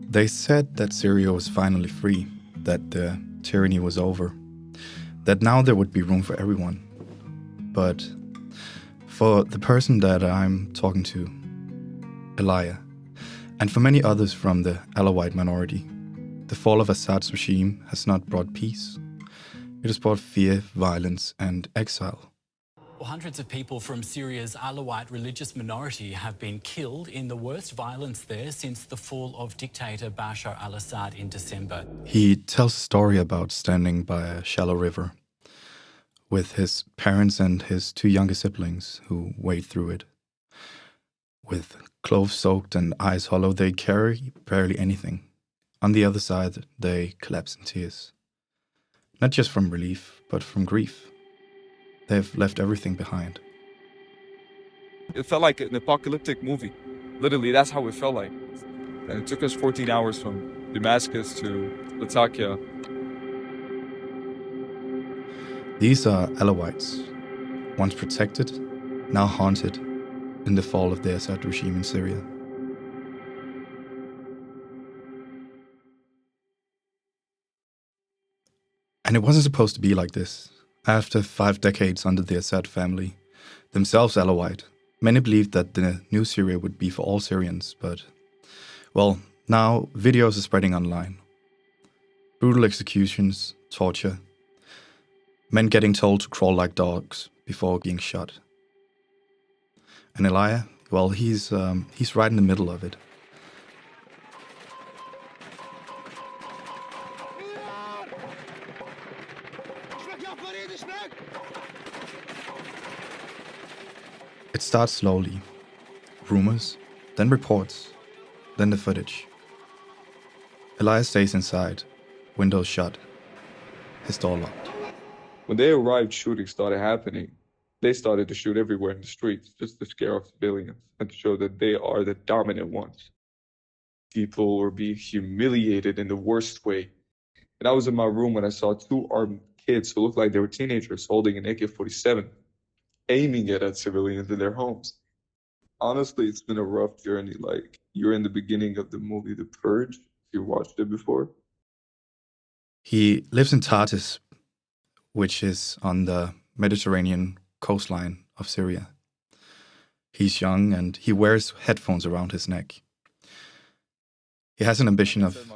They said that Syria was finally free, that the tyranny was over, that now there would be room for everyone. But for the person that I'm talking to, Eliah, and for many others from the Alawite minority, the fall of Assad's regime has not brought peace. It has brought fear, violence, and exile. Hundreds of people from Syria's Alawite religious minority have been killed in the worst violence there since the fall of dictator Bashar al-Assad in December. He tells a story about standing by a shallow river with his parents and his two younger siblings who wade through it. With clothes soaked and eyes hollow, they carry barely anything. On the other side, they collapse in tears. Not just from relief, but from grief. They've left everything behind. It felt like an apocalyptic movie. Literally, that's how it felt like. And it took us 14 hours from Damascus to Latakia. These are Alawites, once protected, now haunted in the fall of the Assad regime in Syria. And it wasn't supposed to be like this. After 5 decades under the Assad family, themselves Alawite, many believed that the new Syria would be for all Syrians, but, well, now videos are spreading online. Brutal executions, torture, men getting told to crawl like dogs before being shot. And Eliah, well, he's right in the middle of it. It starts slowly. Rumors, then reports, then the footage. Eliah stays inside, windows shut, his door locked. When they arrived, shooting started happening. They started to shoot everywhere in the streets just to scare off civilians and to show that they are the dominant ones. People were being humiliated in the worst way. And I was in my room when I saw 2 armed kids who looked like they were teenagers holding an AK-47, aiming it at civilians in their homes. Honestly, it's been a rough journey. Like, you're in the beginning of the movie The Purge. You watched it before? He lives in Tartus, which is on the Mediterranean coastline of Syria. He's young and he wears headphones around his neck. He has an ambition of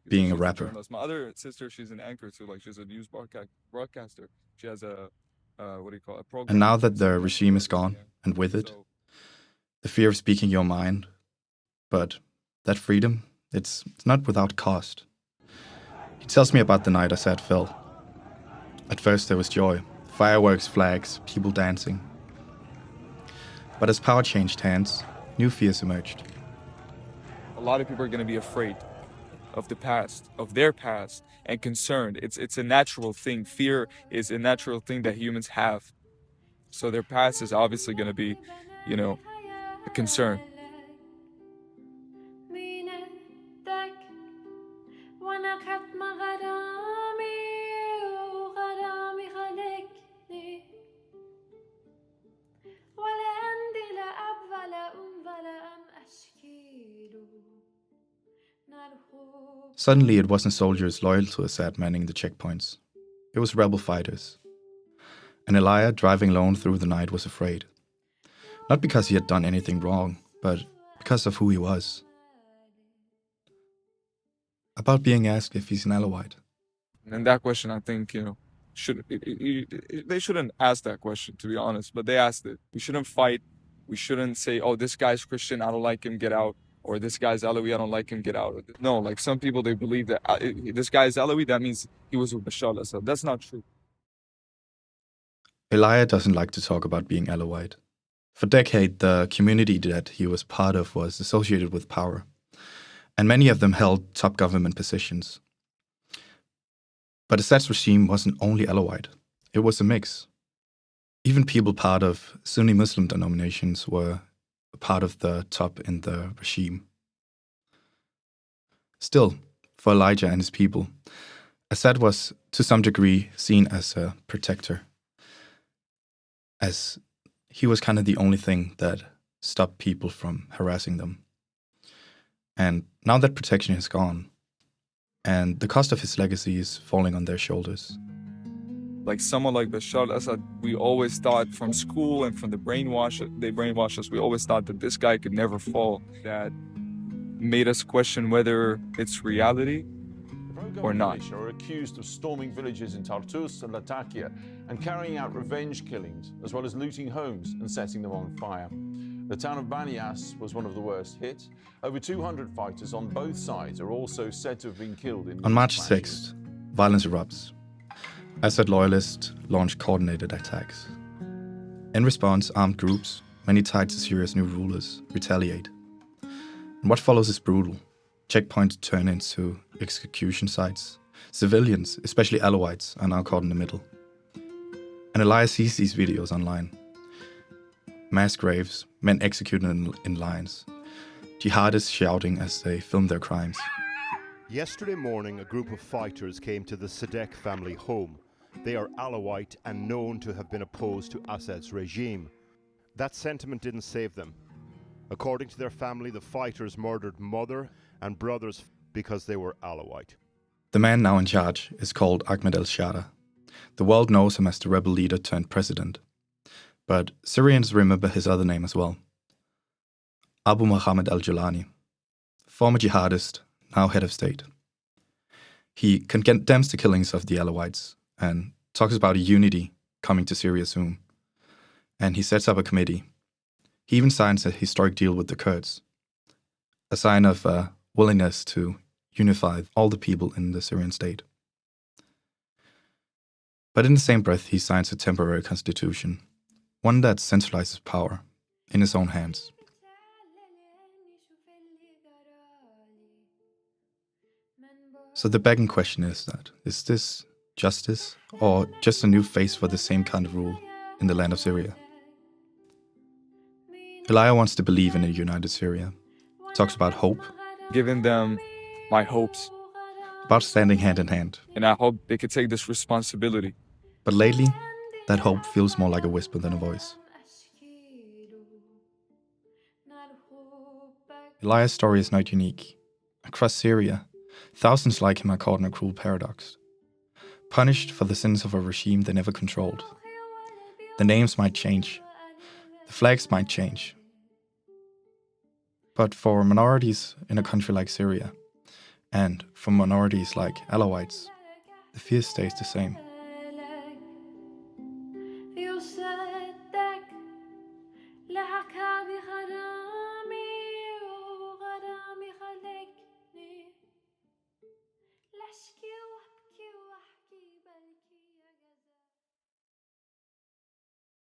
being a rapper. My other sister, she's an anchor too. Like, she's a news broadcaster. She has a program. And now that the regime is gone, and with it, the fear of speaking your mind, but that freedom, it's not without cost. He tells me about the night Assad fell. At first there was joy, fireworks, flags, people dancing. But as power changed hands, new fears emerged. A lot of people are going to be afraid of the past, of their past, and concerned. It's a natural thing. Fear is a natural thing that humans have. So their past is obviously going to be, a concern. Suddenly it wasn't soldiers loyal to Assad manning the checkpoints. It was rebel fighters. And Eliah, driving alone through the night, was afraid. Not because he had done anything wrong, but because of who he was. About being asked if he's an Alawite. And that question, I think, they shouldn't ask that question, to be honest, but they asked it. We shouldn't fight. We shouldn't say, oh, this guy's Christian, I don't like him, get out. Or this guy's Alawi, I don't like him, get out. No, like some people, they believe that this guy's Alawi, that means he was with Bashar al-Assad. That's not true. Eliah doesn't like to talk about being Alawite. For decades, the community that he was part of was associated with power, and many of them held top government positions. But Assad's regime wasn't only Alawite, it was a mix. Even people part of Sunni Muslim denominations were part of the top in the regime. Still, for Elijah and his people, Assad was to some degree seen as a protector, as he was kind of the only thing that stopped people from harassing them. And now that protection is gone, and the cost of his legacy is falling on their shoulders. Like someone like Bashar al-Assad, we always thought from school and from they brainwashed us, we always thought that this guy could never fall. That made us question whether it's reality or not. Militia are accused of storming villages in Tartus and Latakia and carrying out revenge killings, as well as looting homes and setting them on fire. The town of Banias was one of the worst hit. Over 200 fighters on both sides are also said to have been killed in On March clashes. 6th, violence erupts. Assad loyalists launch coordinated attacks. In response, armed groups, many tied to Syria's new rulers, retaliate. And what follows is brutal. Checkpoints turn into execution sites. Civilians, especially Alawites, are now caught in the middle. And Eliah sees these videos online. Mass graves, men executed in lines. Jihadists shouting as they film their crimes. Yesterday morning, a group of fighters came to the Sadek family home. They are Alawite and known to have been opposed to Assad's regime. That sentiment didn't save them. According to their family, the fighters murdered mother and brothers because they were Alawite. The man now in charge is called Ahmed al-Shara. The world knows him as the rebel leader turned president. But Syrians remember his other name as well. Abu Muhammad al-Julani, former jihadist, now head of state. He condemns the killings of the Alawites and talks about a unity coming to Syria soon. And he sets up a committee. He even signs a historic deal with the Kurds, a sign of willingness to unify all the people in the Syrian state. But in the same breath, he signs a temporary constitution, one that centralizes power in his own hands. So the begging question is this justice or just a new face for the same kind of rule in the land of Syria? Eliah wants to believe in a united Syria, talks about hope, Giving them my hopes, about standing hand in hand. and I hope they could take this responsibility. But lately, that hope feels more like a whisper than a voice. Eliah's story is not unique. Across Syria, thousands like him are caught in a cruel paradox, punished for the sins of a regime they never controlled. The names might change, the flags might change. But for minorities in a country like Syria, and for minorities like Alawites, the fear stays the same.